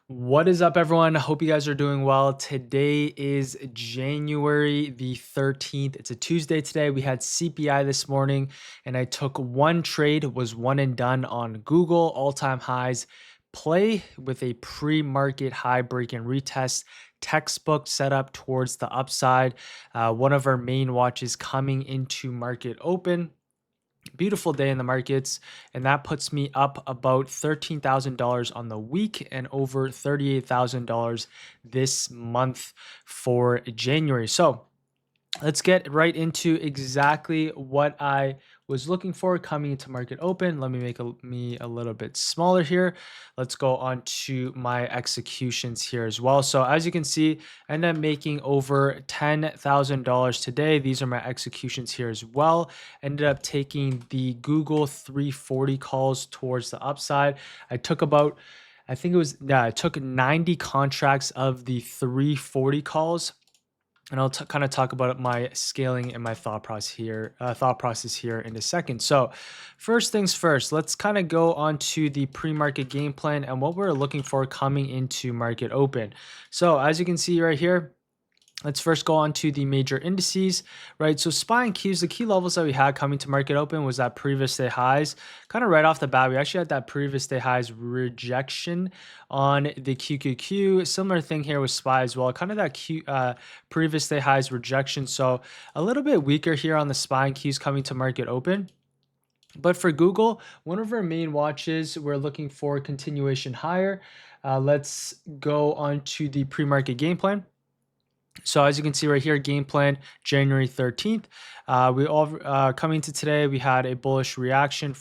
What is up, everyone? Hope you guys are doing well. Today is January the 13th. It's a Tuesday today. We had CPI this morning, and I took one trade, was one and done on Google, all-time highs play with a pre-market high break and retest. Textbook setup towards the upside. One of our main watches coming into market open. Beautiful day in the markets, and that puts me up about $13,000 on the week and over $38,000 this month for January. So let's get right into exactly what I was looking for coming into market open. Let me make me a little bit smaller here. Let's go on to my executions here as well. So as you can see, I ended up making over $10,000 today. These are my executions here as well. Ended up taking the Google 340 calls towards the upside. I took about, I think it was, yeah, I took 90 contracts of the 340 calls, and I'll kind of talk about my scaling and my thought process here in a second. So, first things first, let's kind of go on to the pre-market game plan and what we're looking for coming into market open. So, as you can see right here, let's first go on to the major indices, right? So SPY and Qs, the key levels that we had coming to market open was that previous day highs. Kind of right off the bat, we actually had that previous day highs rejection on the QQQ. Similar thing here with SPY as well, kind of that previous day highs rejection. So a little bit weaker here on the SPY and Qs coming to market open. But for Google, one of our main watches, we're looking for continuation higher. Let's go on to the pre-market game plan. So as you can see right here, game plan January 13th. We all coming to today, we had a bullish reaction,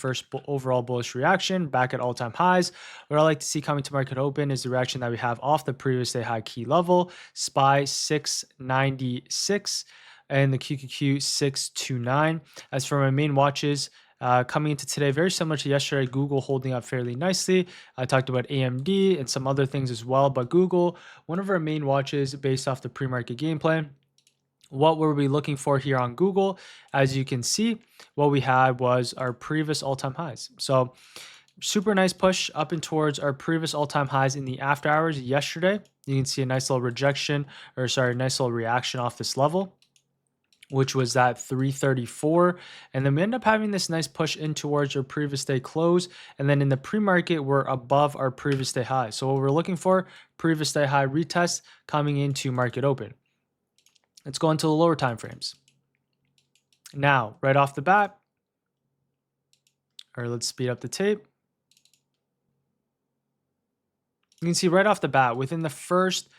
overall bullish reaction back at all-time highs. What I like to see coming to market open is the reaction that we have off the previous day high key level, SPY 696 and the QQQ 629. As for my main watches, coming into today, very similar to yesterday, Google holding up fairly nicely. I talked about AMD and some other things as well, but Google, one of our main watches based off the pre-market game plan. What were we looking for here on Google? As you can see, what we had was our previous all-time highs. So super nice push up and towards our previous all-time highs in the after hours yesterday. You can see a nice little nice little reaction off this level, which was that 334. And then we end up having this nice push in towards our previous day close. And then in the pre-market, we're above our previous day high. So what we're looking for, previous day high retest coming into market open. Let's go into the lower time frames. Now, right off the bat, or let's speed up the tape. You can see right off the bat, within the first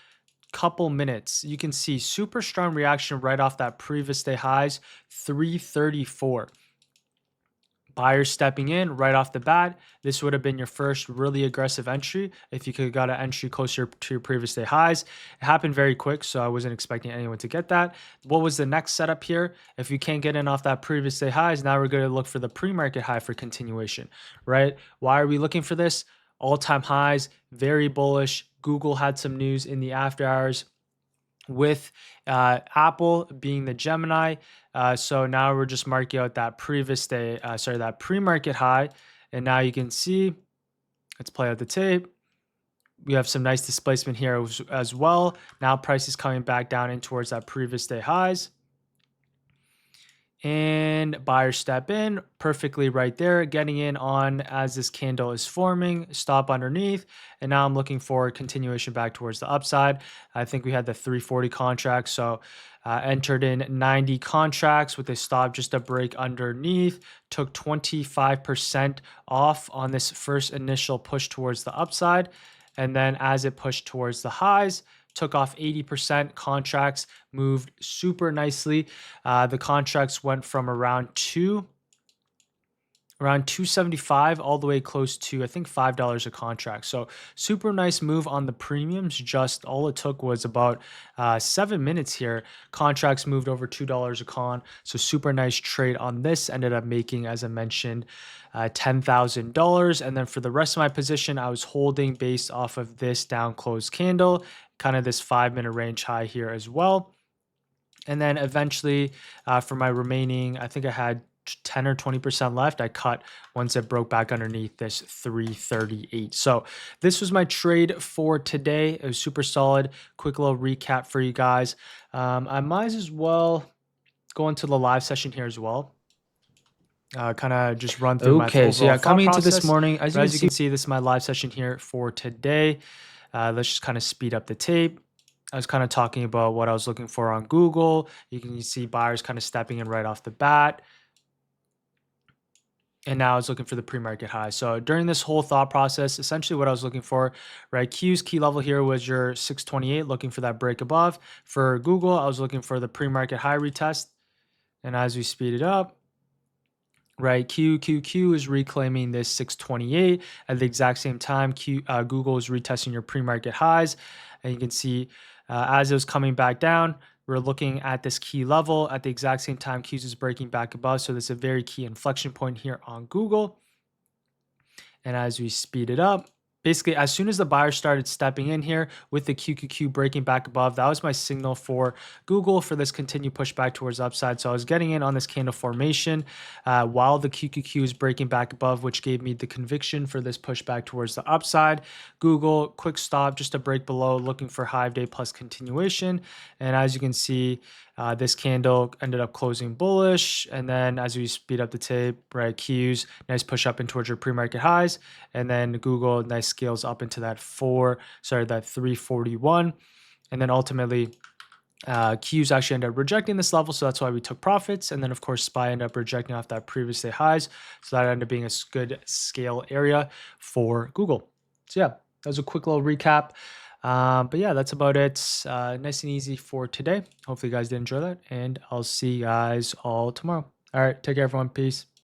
couple minutes, you can see super strong reaction right off that previous day highs, 334. Buyers stepping in right off the bat. This would have been your first really aggressive entry if you could have got an entry closer to your previous day highs. It happened very quick, so I wasn't expecting anyone to get that. What was the next setup here? If you can't get in off that previous day highs, now we're going to look for the pre-market high for continuation, right? Why are we looking for this? All-time highs, very bullish. Google had some news in the after hours with Apple being the Gemini. So now we're just marking out that previous day, that pre-market high. And now you can see, let's play out the tape. We have some nice displacement here as well. Now price is coming back down in towards that previous day highs. And buyers step in perfectly right there, getting in on as this candle is forming, stop underneath. And now I'm looking for continuation back towards the upside. I think we had the 340 contract. So entered in 90 contracts with a stop just a break underneath, took 25% off on this first initial push towards the upside. And then as it pushed towards the highs, took off 80%. Contracts moved super nicely. The contracts went from around 275 all the way close to, I think, $5 a contract. So super nice move on the premiums. Just all it took was about 7 minutes here. Contracts moved over $2 a con. So super nice trade on this. Ended up making, as I mentioned, $10,000. And then for the rest of my position, I was holding based off of this down close candle, kind of this 5-minute range high here as well. And then eventually for my remaining, I think I had 10 or 20% left. I cut once it broke back underneath this 338. So this was my trade for today. It was super solid. Quick little recap for you guys. I might as well go into the live session here as well. Kind of just run through my Okay, so overall yeah, thought coming into this process. morning, But as you can see, this is my live session here for today. Let's just kind of speed up the tape. I was kind of talking about what I was looking for on Google. You can see buyers kind of stepping in right off the bat. And now I was looking for the pre-market high. So during this whole thought process, essentially what I was looking for, right? Q's key level here was your 628, looking for that break above. For Google, I was looking for the pre-market high retest. And as we speed it up, right, QQQ is reclaiming this 628 at the exact same time. Google is retesting your pre-market highs. And you can see as it was coming back down, we're looking at this key level at the exact same time Q's is breaking back above. So this is a very key inflection point here on Google. And as we speed it up, basically as soon as the buyer started stepping in here with the QQQ breaking back above, that was my signal for Google for this continued pushback towards upside. So I was getting in on this candle formation while the QQQ is breaking back above, which gave me the conviction for this pushback towards the upside. Google, quick stop, just a break below, looking for 5-day plus continuation. And as you can see, this candle ended up closing bullish. And then as we speed up the tape, right, Qs, nice push up in towards your pre-market highs. And then Google, nice scales up into that 341. And then ultimately, Qs actually ended up rejecting this level. So that's why we took profits. And then of course, SPY ended up rejecting off that previous day highs. So that ended up being a good scale area for Google. So yeah, that was a quick little recap. But yeah, that's about it. Nice and easy for today. Hopefully you guys did enjoy that, and I'll see you guys all tomorrow. All right, take care everyone. Peace.